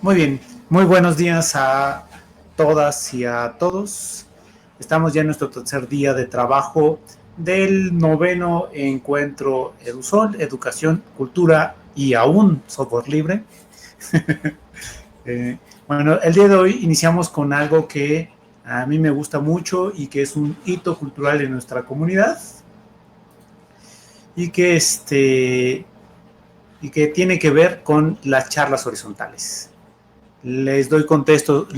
Muy bien, muy buenos días a todas y a todos. Estamos ya en nuestro tercer día de trabajo del noveno encuentro EduSol, Educación, Cultura y aún software libre. Bueno, el día de hoy iniciamos con algo que a mí me gusta mucho y que es un hito cultural en nuestra comunidad y que tiene que ver con las charlas horizontales. Les doy contexto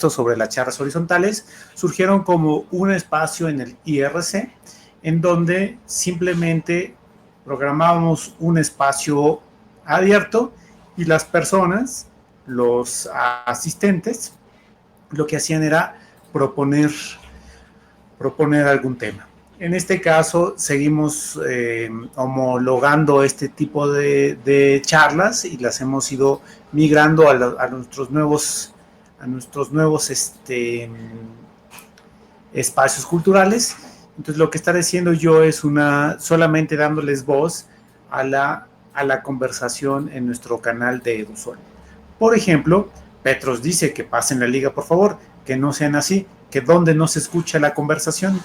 sobre las charlas horizontales. Surgieron como un espacio en el IRC en donde simplemente programábamos un espacio abierto y las personas, los asistentes, lo que hacían era proponer, proponer algún tema. En este caso, seguimos homologando este tipo de charlas y las hemos ido migrando a nuestros nuevos espacios culturales. Entonces, lo que estaré haciendo yo es solamente dándoles voz a la conversación en nuestro canal de EduSol. Por ejemplo, Petros dice que pasen la liga, por favor, que no sean así, que donde no se escucha la conversación,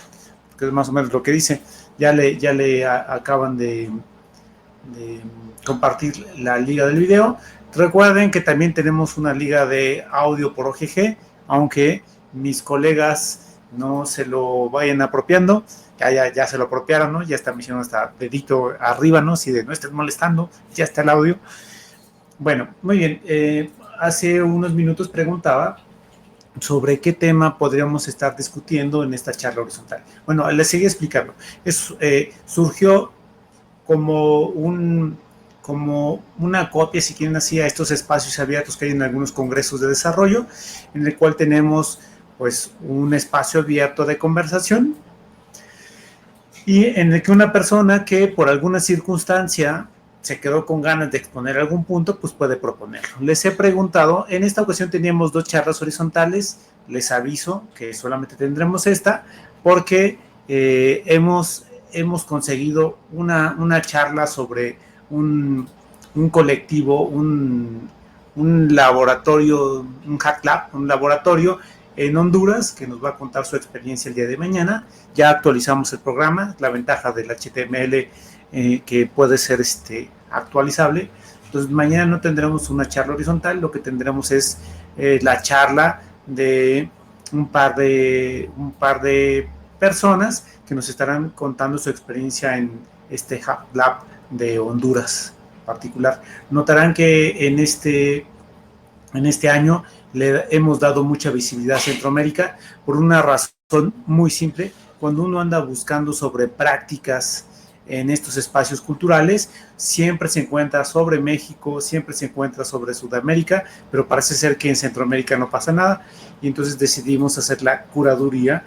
que es más o menos lo que dice. Ya le acaban de compartir la liga del video. Recuerden que también tenemos una liga de audio por OGG, aunque mis colegas no se lo vayan apropiando. Ya se lo apropiaron, ¿no? Ya está misión hasta dedito arriba, ¿no? Si de no estés molestando, ya está el audio. Bueno, muy bien. Hace unos minutos preguntaba sobre qué tema podríamos estar discutiendo en esta charla horizontal. Bueno, les seguí explicando. Surgió como una copia, si quieren así, a estos espacios abiertos que hay en algunos congresos de desarrollo, en el cual tenemos pues un espacio abierto de conversación y en el que una persona que por alguna circunstancia se quedó con ganas de exponer algún punto, pues puede proponerlo. Les he preguntado, en esta ocasión teníamos 2 charlas horizontales, les aviso que solamente tendremos esta, porque hemos conseguido una charla sobre un colectivo, un laboratorio, un hack lab, un laboratorio en Honduras que nos va a contar su experiencia el día de mañana. Ya actualizamos el programa, la ventaja del HTML que puede ser actualizable. Entonces mañana no tendremos una charla horizontal, lo que tendremos es la charla de un par de personas que nos estarán contando su experiencia en este Hub Lab de Honduras particular. Notarán que en este año le hemos dado mucha visibilidad a Centroamérica por una razón muy simple. Cuando uno anda buscando sobre prácticas en estos espacios culturales, siempre se encuentra sobre México, siempre se encuentra sobre Sudamérica, pero parece ser que en Centroamérica no pasa nada, y entonces decidimos hacer la curaduría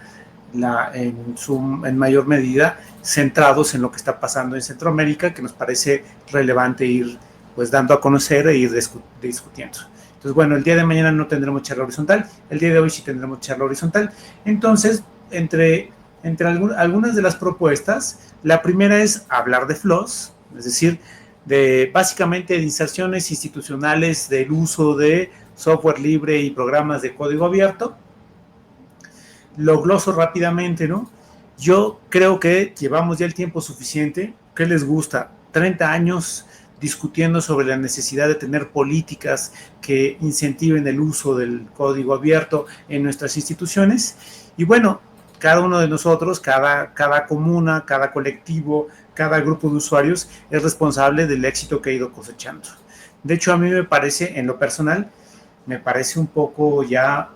en mayor medida centrados en lo que está pasando en Centroamérica, que nos parece relevante ir pues dando a conocer e ir discutiendo. Entonces, bueno, el día de mañana no tendremos charla horizontal, el día de hoy sí tendremos charla horizontal. Entonces, entre algunas de las propuestas, la primera es hablar de FLOSS, es decir, básicamente de inserciones institucionales del uso de software libre y programas de código abierto. Lo gloso rápidamente, ¿no? Yo creo que llevamos ya el tiempo suficiente. ¿Qué les gusta? 30 años discutiendo sobre la necesidad de tener políticas que incentiven el uso del código abierto en nuestras instituciones. Y bueno, cada uno de nosotros, cada comuna, cada colectivo, cada grupo de usuarios es responsable del éxito que ha ido cosechando. De hecho, a mí me parece, en lo personal, me parece un poco ya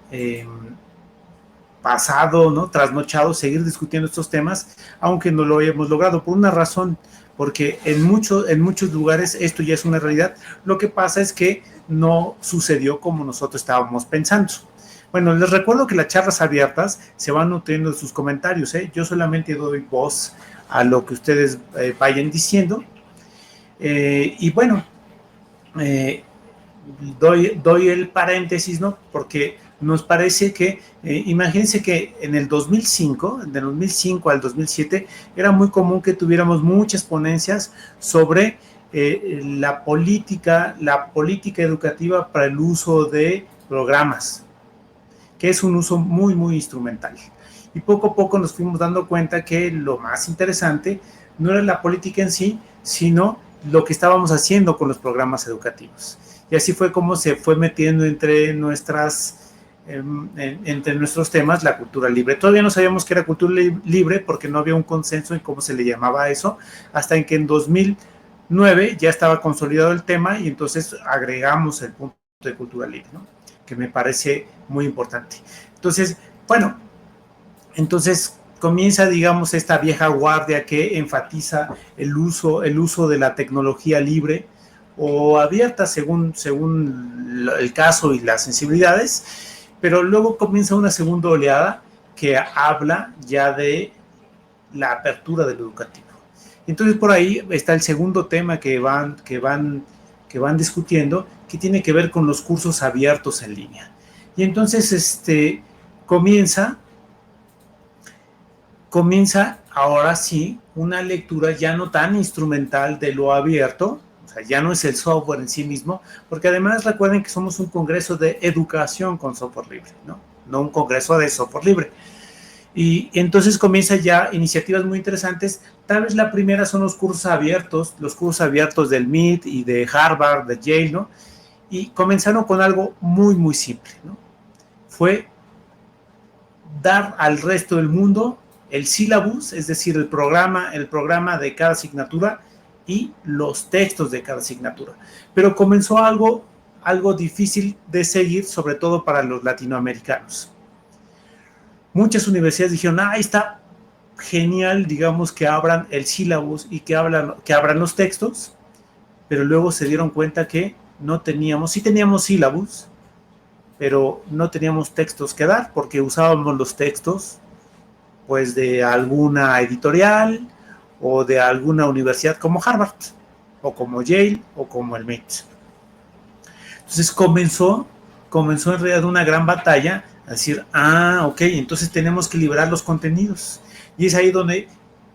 pasado, ¿no? Trasnochado seguir discutiendo estos temas, aunque no lo hemos logrado por una razón, porque en muchos lugares esto ya es una realidad. Lo que pasa es que no sucedió como nosotros estábamos pensando. Bueno, les recuerdo que las charlas abiertas se van nutriendo de sus comentarios, ¿eh? Yo solamente doy voz a lo que ustedes vayan diciendo. Y bueno, doy el paréntesis, ¿no? Porque nos parece que, imagínense que en el 2005, del 2005 al 2007, era muy común que tuviéramos muchas ponencias sobre la política educativa para el uso de programas, que es un uso muy, muy instrumental. Y poco a poco nos fuimos dando cuenta que lo más interesante no era la política en sí, sino lo que estábamos haciendo con los programas educativos. Y así fue como se fue metiendo entre nuestros temas la cultura libre. Todavía no sabíamos que era cultura libre porque no había un consenso en cómo se le llamaba a eso, hasta en que en 2009 ya estaba consolidado el tema y entonces agregamos el punto de cultura libre, ¿no? Que me parece muy importante. Entonces, bueno, comienza, digamos, esta vieja guardia que enfatiza el uso de la tecnología libre o abierta según el caso y las sensibilidades, pero luego comienza una segunda oleada que habla ya de la apertura del educativo. Entonces por ahí está el segundo tema que van discutiendo, que tiene que ver con los cursos abiertos en línea. Y entonces comienza ahora sí una lectura ya no tan instrumental de lo abierto, o sea, ya no es el software en sí mismo, porque además recuerden que somos un congreso de educación con software libre, no un congreso de software libre. Y entonces comienza ya iniciativas muy interesantes. Tal vez la primera son los cursos abiertos del MIT y de Harvard, de Yale, ¿no? Y comenzaron con algo muy, muy simple, ¿no? Fue dar al resto del mundo el syllabus, es decir, el programa de cada asignatura y los textos de cada asignatura. Pero comenzó algo difícil de seguir, sobre todo para los latinoamericanos. Muchas universidades dijeron, está genial, digamos, que abran el syllabus y que abran los textos, pero luego se dieron cuenta que sí teníamos syllabus, pero no teníamos textos que dar, porque usábamos los textos pues de alguna editorial o de alguna universidad como Harvard o como Yale o como el MIT. Entonces comenzó en realidad una gran batalla a decir, ok, entonces tenemos que liberar los contenidos. Y es ahí donde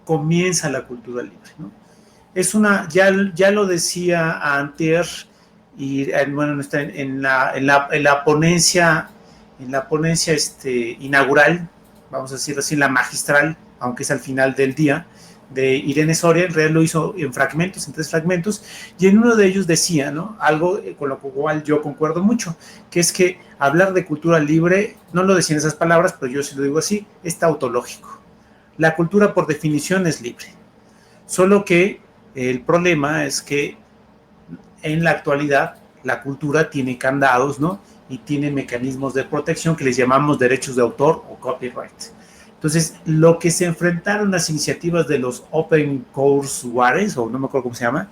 comienza la cultura libre, ¿no? Es ya lo decía antier, y bueno, está en la ponencia inaugural, vamos a decirlo así, la magistral, aunque es al final del día, de Irene Soria. En realidad lo hizo en 3 fragmentos, y en uno de ellos decía, ¿no?, algo con lo cual yo concuerdo mucho, que es que hablar de cultura libre, no lo decía en esas palabras, pero yo sí lo digo así, es tautológico. La cultura por definición es libre, solo que el problema es que en la actualidad la cultura tiene candados, ¿no?, y tiene mecanismos de protección que les llamamos derechos de autor o copyright. Entonces, lo que se enfrentaron las iniciativas de los Open Courseware, o no me acuerdo cómo se llama,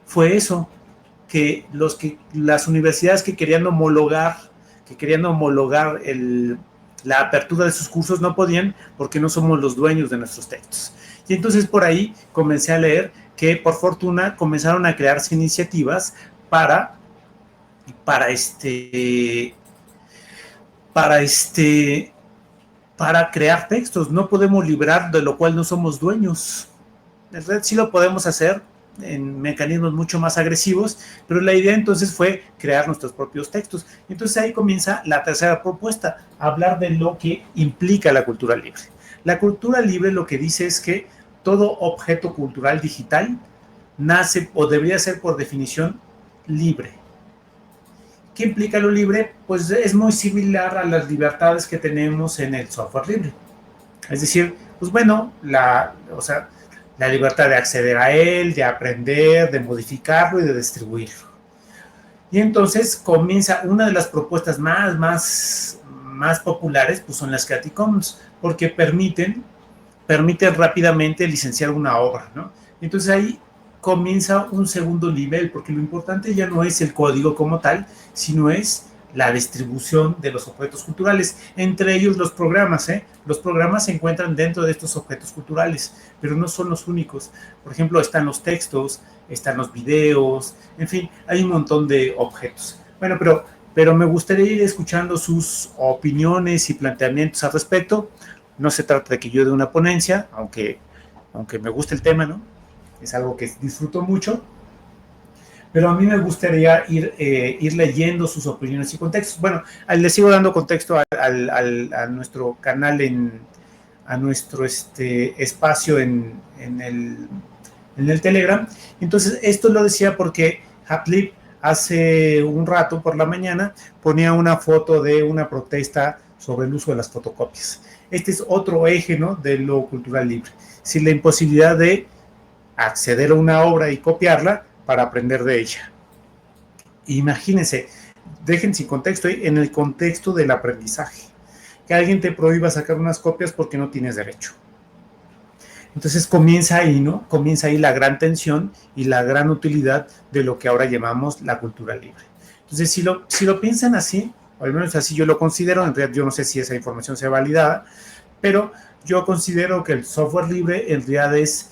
fue eso, que las universidades que querían homologar la apertura de sus cursos no podían, porque no somos los dueños de nuestros textos. Y entonces por ahí comencé a leer que por fortuna comenzaron a crearse iniciativas para crear textos. No podemos librar de lo cual no somos dueños. En realidad sí lo podemos hacer en mecanismos mucho más agresivos, pero la idea entonces fue crear nuestros propios textos. Entonces ahí comienza la tercera propuesta, hablar de lo que implica la cultura libre. La cultura libre lo que dice es que todo objeto cultural digital nace o debería ser por definición libre. ¿Qué implica lo libre? Pues es muy similar a las libertades que tenemos en el software libre. Es decir, pues bueno, la libertad de acceder a él, de aprender, de modificarlo y de distribuirlo. Y entonces comienza una de las propuestas más populares, pues son las Creative Commons, porque permiten rápidamente licenciar una obra, ¿no? Entonces ahí comienza un segundo nivel, porque lo importante ya no es el código como tal, sino es la distribución de los objetos culturales, entre ellos los programas. Los programas se encuentran dentro de estos objetos culturales, pero no son los únicos. Por ejemplo, están los textos, están los videos, en fin, hay un montón de objetos. Bueno, pero me gustaría ir escuchando sus opiniones y planteamientos al respecto. No se trata de que yo dé una ponencia, aunque me guste el tema, ¿no? es algo que disfruto mucho, pero a mí me gustaría ir leyendo sus opiniones y contextos. Bueno, le sigo dando contexto a nuestro canal, a nuestro espacio en el Telegram. Entonces, esto lo decía porque Haplip hace un rato por la mañana ponía una foto de una protesta sobre el uso de las fotocopias. Este es otro eje, ¿no?, de lo cultural libre. Si la imposibilidad de acceder a una obra y copiarla para aprender de ella. Imagínense, dejen sin contexto, en el contexto del aprendizaje, que alguien te prohíba sacar unas copias porque no tienes derecho. Entonces comienza ahí, ¿no? Comienza ahí la gran tensión y la gran utilidad de lo que ahora llamamos la cultura libre. Entonces, si lo piensan así, o al menos así yo lo considero, en realidad yo no sé si esa información sea validada, pero yo considero que el software libre en realidad es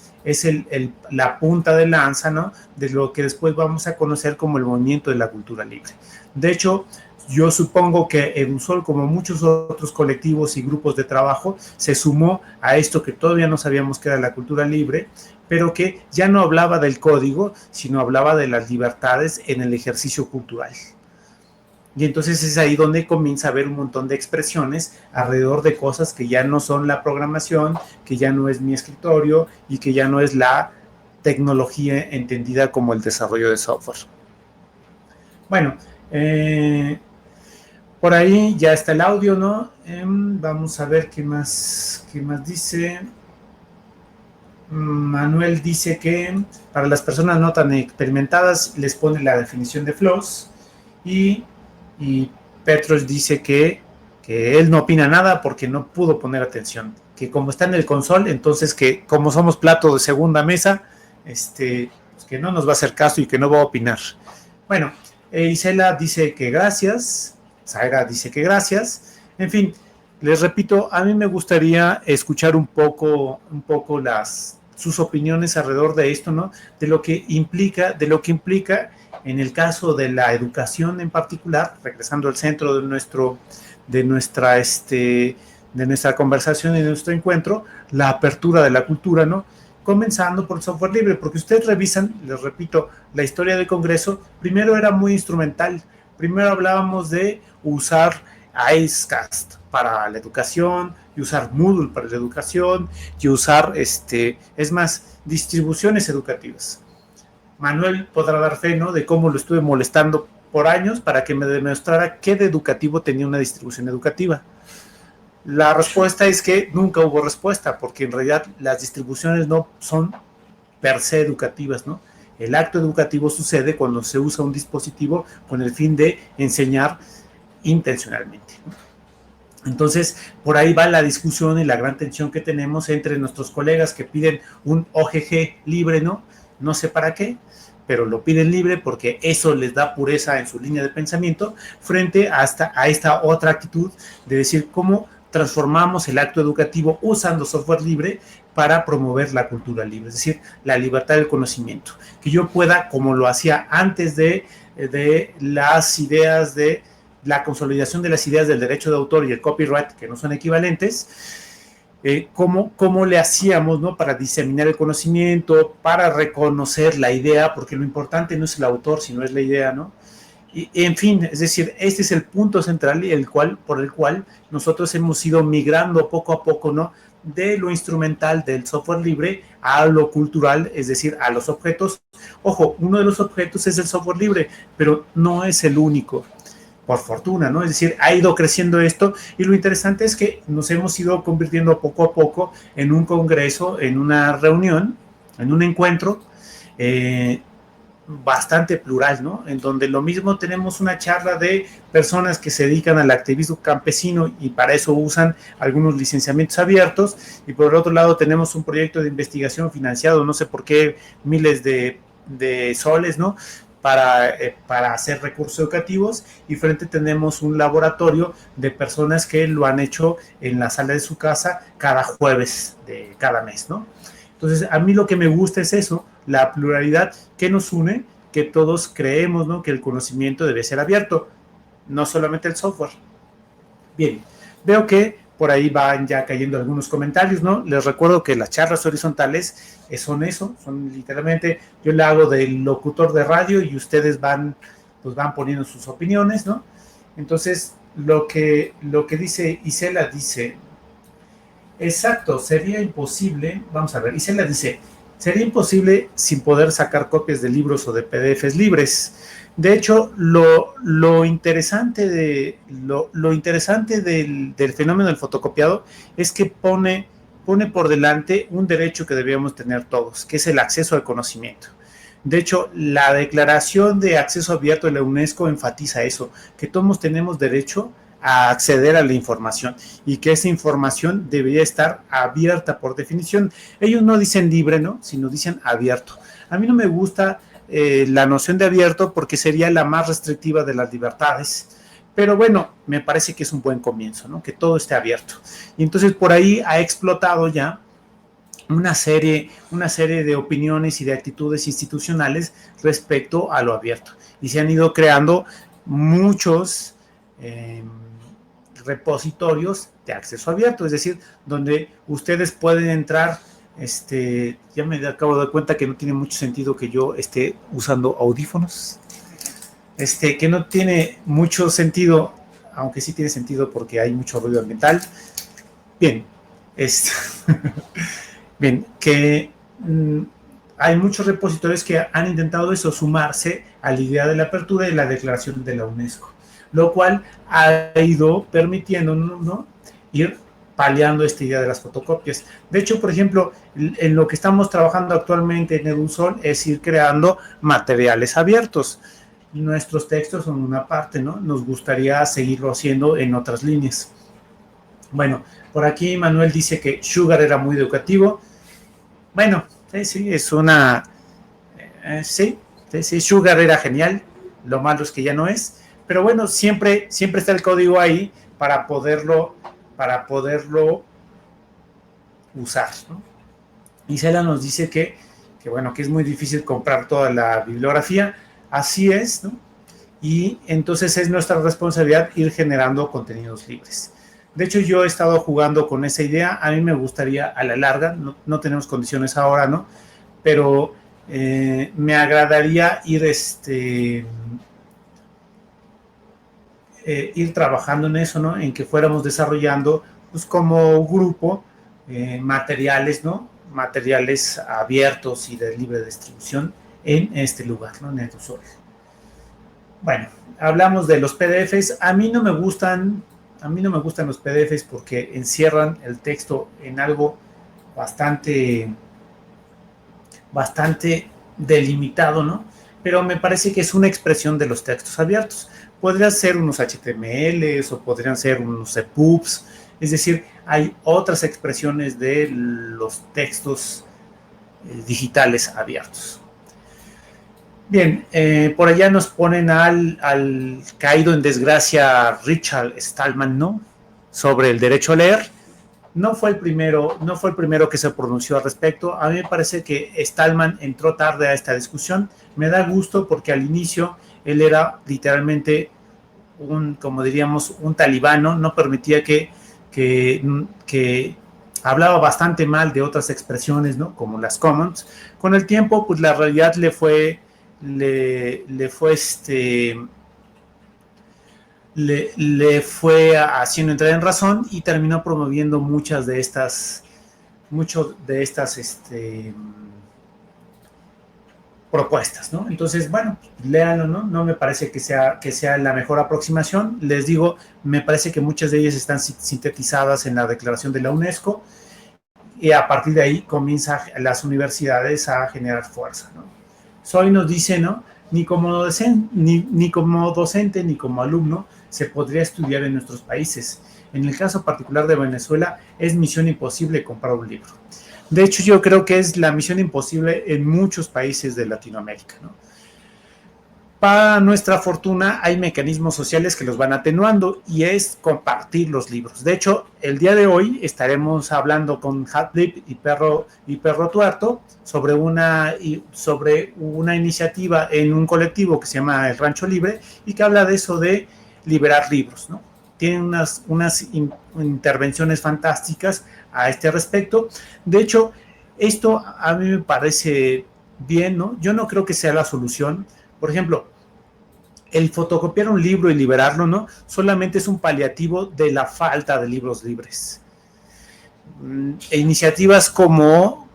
la punta de lanza, ¿no?, de lo que después vamos a conocer como el movimiento de la cultura libre. De hecho, yo supongo que Edusol, como muchos otros colectivos y grupos de trabajo, se sumó a esto que todavía no sabíamos que era la cultura libre, pero que ya no hablaba del código, sino hablaba de las libertades en el ejercicio cultural. Y entonces es ahí donde comienza a haber un montón de expresiones alrededor de cosas que ya no son la programación, que ya no es mi escritorio y que ya no es la tecnología entendida como el desarrollo de software. Bueno, por ahí ya está el audio, ¿no? Vamos a ver qué más dice. Manuel dice que para las personas no tan experimentadas les pone la definición de flows, y Petros dice que él no opina nada porque no pudo poner atención, que como está en el console, entonces que como somos plato de segunda mesa, pues que no nos va a hacer caso y que no va a opinar. Bueno, Isela dice que gracias, Zaira dice que gracias, en fin, les repito, a mí me gustaría escuchar un poco sus opiniones alrededor de esto, ¿no? De lo que implica en el caso de la educación en particular, regresando al centro de nuestra conversación y de nuestro encuentro, la apertura de la cultura, ¿no? Comenzando por el software libre, porque ustedes revisan, les repito, la historia del Congreso, primero era muy instrumental, primero hablábamos de usar IceCast para la educación, y usar Moodle para la educación, y usar, es más, distribuciones educativas. Manuel podrá dar fe, ¿no?, de cómo lo estuve molestando por años para que me demostrara qué de educativo tenía una distribución educativa. La respuesta es que nunca hubo respuesta, porque en realidad las distribuciones no son per se educativas, ¿no? El acto educativo sucede cuando se usa un dispositivo con el fin de enseñar intencionalmente, ¿no? Entonces, por ahí va la discusión y la gran tensión que tenemos entre nuestros colegas que piden un OGG libre, ¿no? No sé para qué, pero lo piden libre porque eso les da pureza en su línea de pensamiento, frente a esta otra actitud de decir cómo transformamos el acto educativo usando software libre para promover la cultura libre, es decir, la libertad del conocimiento. Que yo pueda, como lo hacía antes de las ideas de la consolidación de las ideas del derecho de autor y el copyright, que no son equivalentes, cómo le hacíamos, ¿no?, para diseminar el conocimiento, para reconocer la idea, porque lo importante no es el autor, sino es la idea, ¿no? Y, en fin, es decir, este es el punto central por el cual nosotros hemos ido migrando poco a poco, ¿no?, de lo instrumental del software libre a lo cultural, es decir, a los objetos. Ojo, uno de los objetos es el software libre, pero no es el único, por fortuna, ¿no? Es decir, ha ido creciendo esto, y lo interesante es que nos hemos ido convirtiendo poco a poco en un congreso, en una reunión, en un encuentro bastante plural, ¿no? En donde lo mismo tenemos una charla de personas que se dedican al activismo campesino y para eso usan algunos licenciamientos abiertos, y por el otro lado tenemos un proyecto de investigación financiado, no sé por qué, miles de soles, ¿no?, para hacer recursos educativos, y frente tenemos un laboratorio de personas que lo han hecho en la sala de su casa cada jueves de cada mes, ¿no? Entonces, a mí lo que me gusta es eso, la pluralidad que nos une, que todos creemos, ¿no?, que el conocimiento debe ser abierto, no solamente el software. Bien, veo que por ahí van ya cayendo algunos comentarios, ¿no? Les recuerdo que las charlas horizontales son eso, son literalmente, yo le hago del locutor de radio y ustedes pues van poniendo sus opiniones, ¿no? Entonces, lo que dice Isela dice, exacto, sería imposible, vamos a ver, Isela dice, sería imposible sin poder sacar copias de libros o de PDFs libres. De hecho, lo interesante del fenómeno del fotocopiado es que pone por delante un derecho que debíamos tener todos, que es el acceso al conocimiento. De hecho, la Declaración de Acceso Abierto de la UNESCO enfatiza eso, que todos tenemos derecho a acceder a la información y que esa información debería estar abierta por definición. Ellos no dicen libre, ¿no? Sino dicen abierto. A mí no me gusta la noción de abierto porque sería la más restrictiva de las libertades, pero bueno, me parece que es un buen comienzo, ¿no? Que todo esté abierto. Y entonces por ahí ha explotado ya una serie de opiniones y de actitudes institucionales respecto a lo abierto. Y se han ido creando muchos repositorios de acceso abierto, es decir, donde ustedes pueden entrar. Ya me acabo de dar cuenta que no tiene mucho sentido que yo esté usando audífonos. Que no tiene mucho sentido, aunque sí tiene sentido porque hay mucho ruido ambiental. Bien, bien, que hay muchos repositorios que han intentado eso, sumarse a la idea de la apertura y la declaración de la UNESCO, lo cual ha ido permitiendo, ¿no?, ir paliando esta idea de las fotocopias. De hecho, por ejemplo, en lo que estamos trabajando actualmente en Edusol es ir creando materiales abiertos. Nuestros textos son una parte, ¿no? Nos gustaría seguirlo haciendo en otras líneas. Bueno, por aquí Manuel dice que Sugar era muy educativo. Bueno, sí, es una... sí, Sugar era genial. Lo malo es que ya no es. Pero bueno, siempre está el código ahí para poderlo usar, ¿no? Isela nos dice que bueno, que es muy difícil comprar toda la bibliografía. Así es, ¿no? Y entonces es nuestra responsabilidad ir generando contenidos libres. De hecho, yo he estado jugando con esa idea. A mí me gustaría a la larga, no tenemos condiciones ahora, ¿no? Pero me agradaría ir trabajando en eso, ¿no? En que fuéramos desarrollando, pues como grupo, materiales, ¿no? Materiales abiertos y de libre distribución en este lugar, ¿no? En Edusol. Bueno, hablamos de los PDFs. A mí no me gustan los PDFs porque encierran el texto en algo bastante delimitado, ¿no? Pero me parece que es una expresión de los textos abiertos. Podrían ser unos HTMLs o podrían ser unos EPUBs, es decir, hay otras expresiones de los textos digitales abiertos. Bien, por allá nos ponen al caído en desgracia Richard Stallman, ¿no? Sobre el derecho a leer. No fue el primero que se pronunció al respecto. A mí me parece que Stallman entró tarde a esta discusión. Me da gusto porque al inicio él era literalmente como diríamos, un talibano. No permitía que hablaba bastante mal de otras expresiones, ¿no? Como las commons. Con el tiempo, pues la realidad le fue haciendo entrar en razón y terminó promoviendo muchas de estas propuestas, ¿no? Entonces, bueno, léanlo, ¿no? No me parece que sea la mejor aproximación. Les digo, me parece que muchas de ellas están sintetizadas en la Declaración de la UNESCO y a partir de ahí comienzan las universidades a generar fuerza, ¿no? Soy nos dice, ¿no? Ni como docente ni como alumno se podría estudiar en nuestros países. En el caso particular de Venezuela, es misión imposible comprar un libro. De hecho, yo creo que es la misión imposible en muchos países de Latinoamérica, ¿no? Para nuestra fortuna, hay mecanismos sociales que los van atenuando y es compartir los libros. De hecho, el día de hoy estaremos hablando con Hatlip y Perro Tuerto sobre una iniciativa en un colectivo que se llama El Rancho Libre y que habla de eso de liberar libros, ¿no? tienen unas intervenciones fantásticas a este respecto. De hecho, esto a mí me parece bien, ¿no? Yo no creo que sea la solución. Por ejemplo, el fotocopiar un libro y liberarlo, ¿no? Solamente es un paliativo de la falta de libros libres. Iniciativas como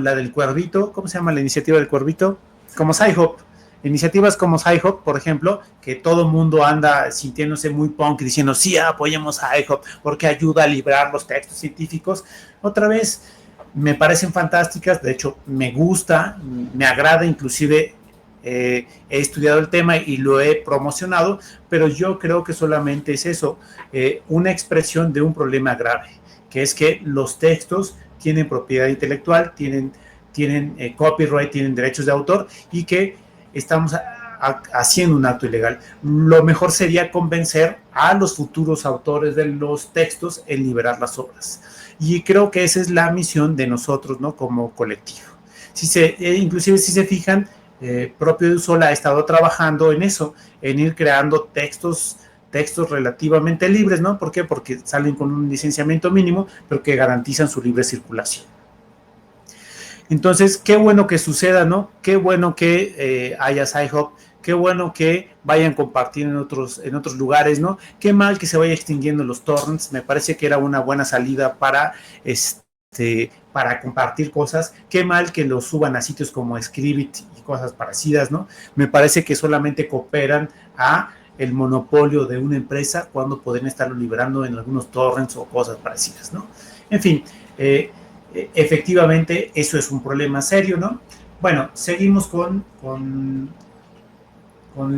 la del Cuervito, ¿cómo se llama la iniciativa del Cuervito? Como Sci-Hop. Iniciativas como Sci-Hop, por ejemplo, que todo el mundo anda sintiéndose muy punk y diciendo, sí, apoyemos a Sci-Hop porque ayuda a librar los textos científicos. Otra vez, me parecen fantásticas, de hecho, me gusta, me agrada, inclusive he estudiado el tema y lo he promocionado, pero yo creo que solamente es eso, una expresión de un problema grave, que es que los textos tienen propiedad intelectual, tienen copyright, tienen derechos de autor y que estamos haciendo un acto ilegal. Lo mejor sería convencer a los futuros autores de los textos en liberar las obras. Y creo que esa es la misión de nosotros, ¿no? Como colectivo. Inclusive si se fijan, Propio de Usola ha estado trabajando en eso, en ir creando textos relativamente libres, ¿no? ¿Por qué? Porque salen con un licenciamiento mínimo, pero que garantizan su libre circulación. Entonces, qué bueno que suceda, ¿no? Qué bueno que haya Sci-Hop, qué bueno que vayan compartiendo en otros lugares, ¿no? Qué mal que se vaya extinguiendo los torrents, me parece que era una buena salida para compartir cosas, qué mal que lo suban a sitios como Scribit y cosas parecidas, ¿no? Me parece que solamente cooperan a el monopolio de una empresa cuando pueden estarlo liberando en algunos torrents o cosas parecidas, ¿no? En fin, efectivamente eso es un problema serio, ¿no? Bueno, seguimos con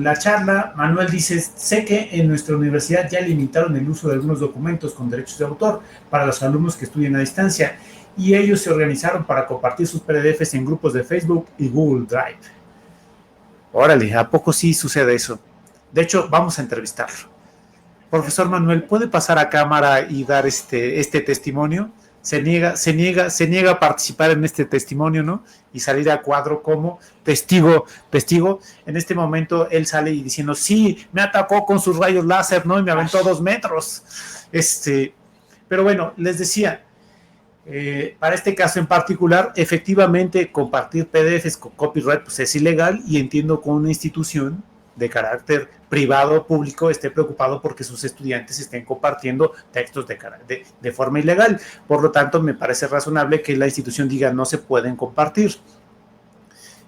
la charla. Manuel dice, sé que en nuestra universidad ya limitaron el uso de algunos documentos con derechos de autor para los alumnos que estudian a distancia y ellos se organizaron para compartir sus PDFs en grupos de Facebook y Google Drive. Órale, ¿a poco sí sucede eso? De hecho, vamos a entrevistarlo. Profesor Manuel, ¿puede pasar a cámara y dar este testimonio? Se niega a participar en este testimonio, ¿no? Y salir a cuadro como testigo. En este momento él sale y diciendo, sí, me atacó con sus rayos láser, ¿no? Y me aventó 2 metros. Pero bueno, les decía, para este caso en particular, efectivamente compartir PDFs con copyright pues es ilegal y entiendo que una institución de carácter privado o público esté preocupado porque sus estudiantes estén compartiendo textos de forma ilegal. Por lo tanto, me parece razonable que la institución diga no se pueden compartir.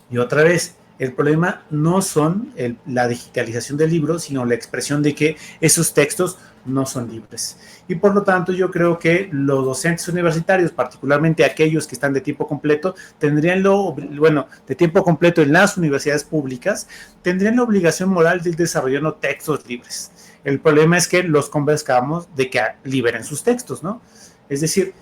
Y otra vez, el problema no son la digitalización del libro, sino la expresión de que esos textos no son libres. Y por lo tanto, yo creo que los docentes universitarios, particularmente aquellos que están de tiempo completo, de tiempo completo en las universidades públicas, tendrían la obligación moral de ir desarrollando textos libres. El problema es que los convenzcamos de que liberen sus textos, ¿no? Es decir,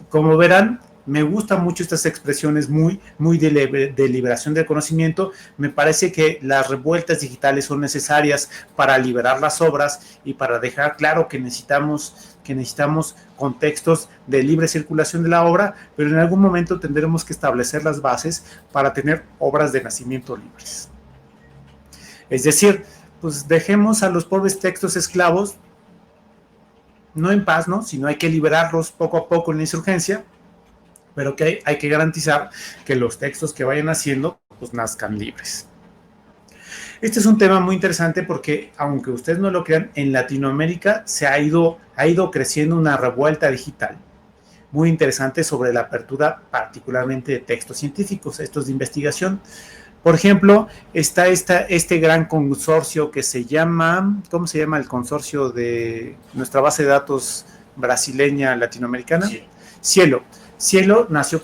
como verán, me gustan mucho estas expresiones muy de liberación del conocimiento. Me parece que las revueltas digitales son necesarias para liberar las obras y para dejar claro que necesitamos contextos de libre circulación de la obra, pero en algún momento tendremos que establecer las bases para tener obras de nacimiento libres. Es decir, pues dejemos a los pobres textos esclavos no en paz, ¿no? Sino hay que liberarlos poco a poco en la insurgencia, pero que hay que garantizar que los textos que vayan haciendo pues nazcan libres. Este es un tema muy interesante porque, aunque ustedes no lo crean, en Latinoamérica se ha ido creciendo una revuelta digital muy interesante sobre la apertura particularmente de textos científicos, estos de investigación. Por ejemplo, está este gran consorcio que se llama, ¿cómo se llama el consorcio de nuestra base de datos brasileña latinoamericana? Sí. Cielo. Cielo nació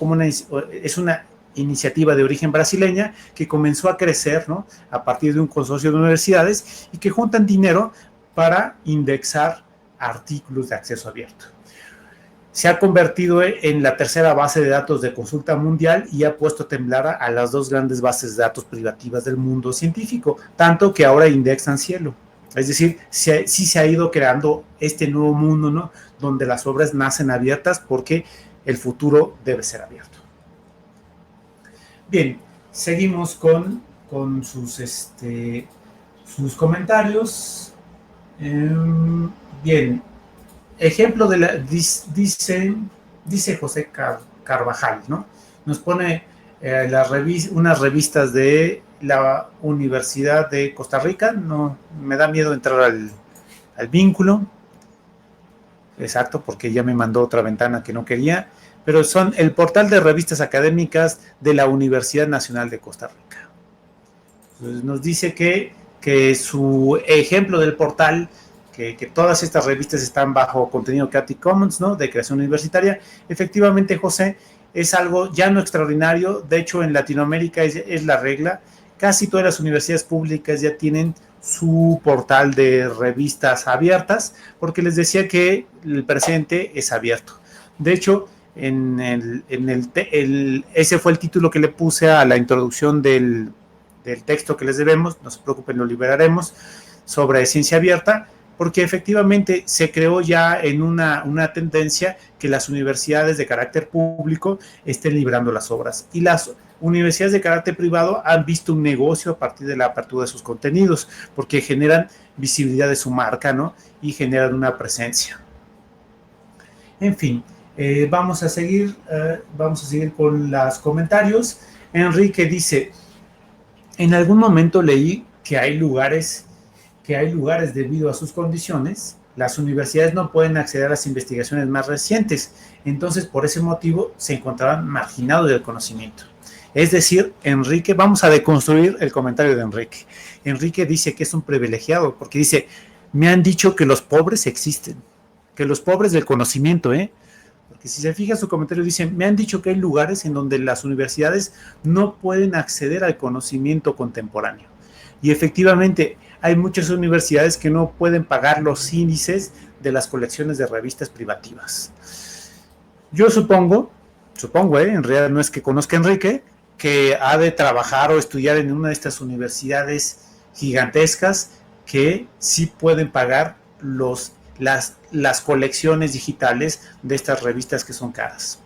es una iniciativa de origen brasileña que comenzó a crecer, ¿no? A partir de un consorcio de universidades y que juntan dinero para indexar artículos de acceso abierto. Se ha convertido en la tercera base de datos de consulta mundial y ha puesto a temblar a las 2 grandes bases de datos privativas del mundo científico, tanto que ahora indexan Cielo. Es decir, sí se ha ido creando este nuevo mundo, ¿no? Donde las obras nacen abiertas porque el futuro debe ser abierto. Bien, seguimos con sus comentarios. Bien, ejemplo de la, dice José Carvajal, ¿no? Nos pone unas revistas de la Universidad de Costa Rica, no me da miedo entrar al vínculo, exacto, porque ya me mandó otra ventana que no quería, pero son el portal de revistas académicas de la Universidad Nacional de Costa Rica. Entonces nos dice que su ejemplo del portal, que todas estas revistas están bajo contenido Creative Commons, ¿no? De creación universitaria. Efectivamente, José, es algo ya no extraordinario. De hecho, en Latinoamérica es la regla. Casi todas las universidades públicas ya tienen su portal de revistas abiertas, porque les decía que el presente es abierto. De hecho, ese fue el título que le puse a la introducción del texto que les debemos, no se preocupen, lo liberaremos, sobre ciencia abierta, porque efectivamente se creó ya en una tendencia que las universidades de carácter público estén librando las obras. Y las universidades de carácter privado han visto un negocio a partir de la apertura de sus contenidos, porque generan visibilidad de su marca, ¿no? Y generan una presencia. En fin, vamos a seguir con los comentarios. Enrique dice: en algún momento leí que hay lugares debido a sus condiciones, las universidades no pueden acceder a las investigaciones más recientes. Entonces, por ese motivo, se encontraban marginados del conocimiento. Es decir, Enrique, vamos a deconstruir el comentario de Enrique. Enrique dice que es un privilegiado, porque dice, me han dicho que los pobres existen, que los pobres del conocimiento, porque si se fija su comentario, dice, me han dicho que hay lugares en donde las universidades no pueden acceder al conocimiento contemporáneo. Y efectivamente, hay muchas universidades que no pueden pagar los índices de las colecciones de revistas privativas. Yo supongo, en realidad no es que conozca a Enrique, que ha de trabajar o estudiar en una de estas universidades gigantescas que sí pueden pagar las colecciones digitales de estas revistas que son caras.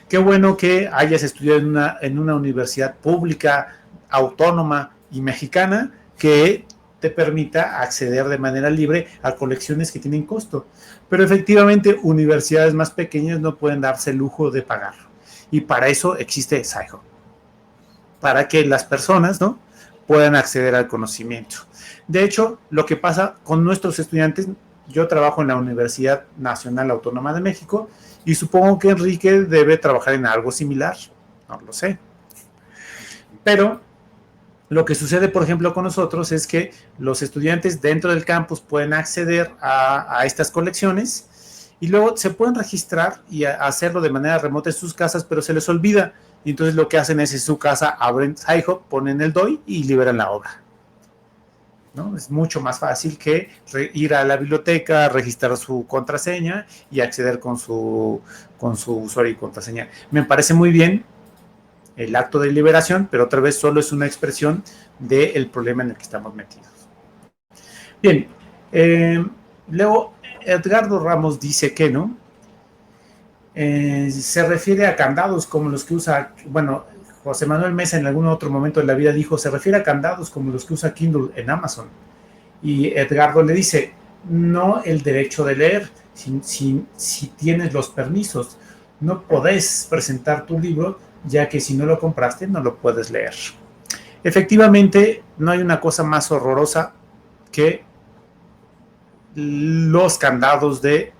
Qué bueno que hayas estudiado en una universidad pública, autónoma y mexicana que te permita acceder de manera libre a colecciones que tienen costo. Pero efectivamente, universidades más pequeñas no pueden darse el lujo de pagar. Y para eso existe Sci-Hub, para que las personas, ¿no?, puedan acceder al conocimiento. De hecho, lo que pasa con nuestros estudiantes, yo trabajo en la Universidad Nacional Autónoma de México y supongo que Enrique debe trabajar en algo similar, no lo sé. Pero lo que sucede, por ejemplo, con nosotros es que los estudiantes dentro del campus pueden acceder a estas colecciones y luego se pueden registrar y hacerlo de manera remota en sus casas, pero se les olvida. Y entonces lo que hacen es en su casa, abren Sci-Hub, ponen el DOI y liberan la obra, ¿no? Es mucho más fácil que ir a la biblioteca, registrar su contraseña y acceder con su usuario y contraseña. Me parece muy bien el acto de liberación, pero otra vez solo es una expresión del problema en el que estamos metidos. Bien, luego Edgardo Ramos dice que no. Se refiere a candados como los que usa, bueno, José Manuel Mesa en algún otro momento de la vida dijo, se refiere a candados como los que usa Kindle en Amazon. Y Edgardo le dice, no el derecho de leer, si tienes los permisos. No podés presentar tu libro, ya que si no lo compraste, no lo puedes leer. Efectivamente, no hay una cosa más horrorosa que los candados de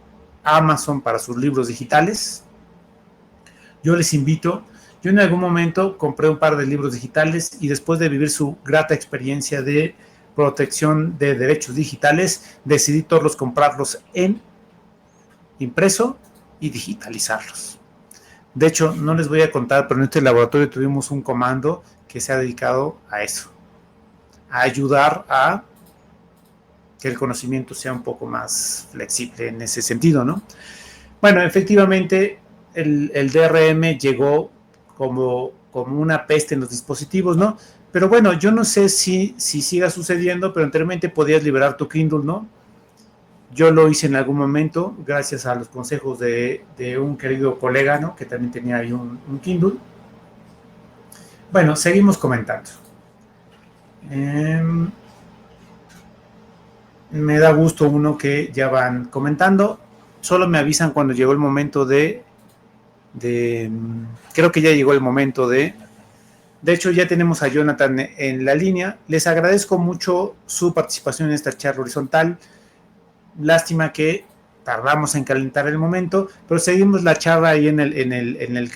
Amazon para sus libros digitales. Yo les invito, yo en algún momento compré un par de libros digitales y después de vivir su grata experiencia de protección de derechos digitales, decidí todos comprarlos en impreso y digitalizarlos. De hecho, no les voy a contar, pero en este laboratorio tuvimos un comando que se ha dedicado a eso, a ayudar a que el conocimiento sea un poco más flexible en ese sentido, ¿no? Bueno, efectivamente, el DRM llegó como una peste en los dispositivos, ¿no? Pero bueno, yo no sé si siga sucediendo, pero anteriormente podías liberar tu Kindle, ¿no? Yo lo hice en algún momento, gracias a los consejos de un querido colega, ¿no?, que también tenía ahí un Kindle. Bueno, seguimos comentando. Me da gusto uno que ya van comentando. Solo me avisan cuando llegó el momento creo que ya llegó el momento de hecho ya tenemos a Jonathan en la línea. Les agradezco mucho su participación en esta charla horizontal. Lástima que tardamos en calentar el momento, pero seguimos la charla ahí en el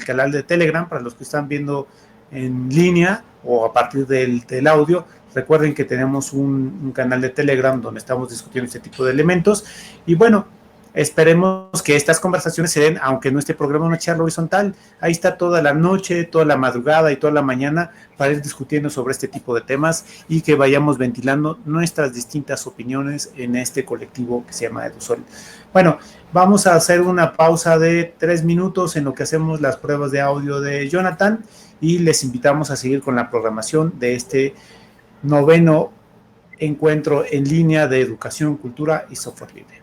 canal de Telegram para los que están viendo en línea o a partir del audio. Recuerden que tenemos un canal de Telegram donde estamos discutiendo este tipo de elementos. Y bueno, esperemos que estas conversaciones se den, aunque no esté programa una charla horizontal. Ahí está toda la noche, toda la madrugada y toda la mañana para ir discutiendo sobre este tipo de temas y que vayamos ventilando nuestras distintas opiniones en este colectivo que se llama Edusol. Bueno, vamos a hacer una pausa de 3 minutos en lo que hacemos las pruebas de audio de Jonathan y les invitamos a seguir con la programación de este 9º encuentro en línea de educación, cultura y software libre.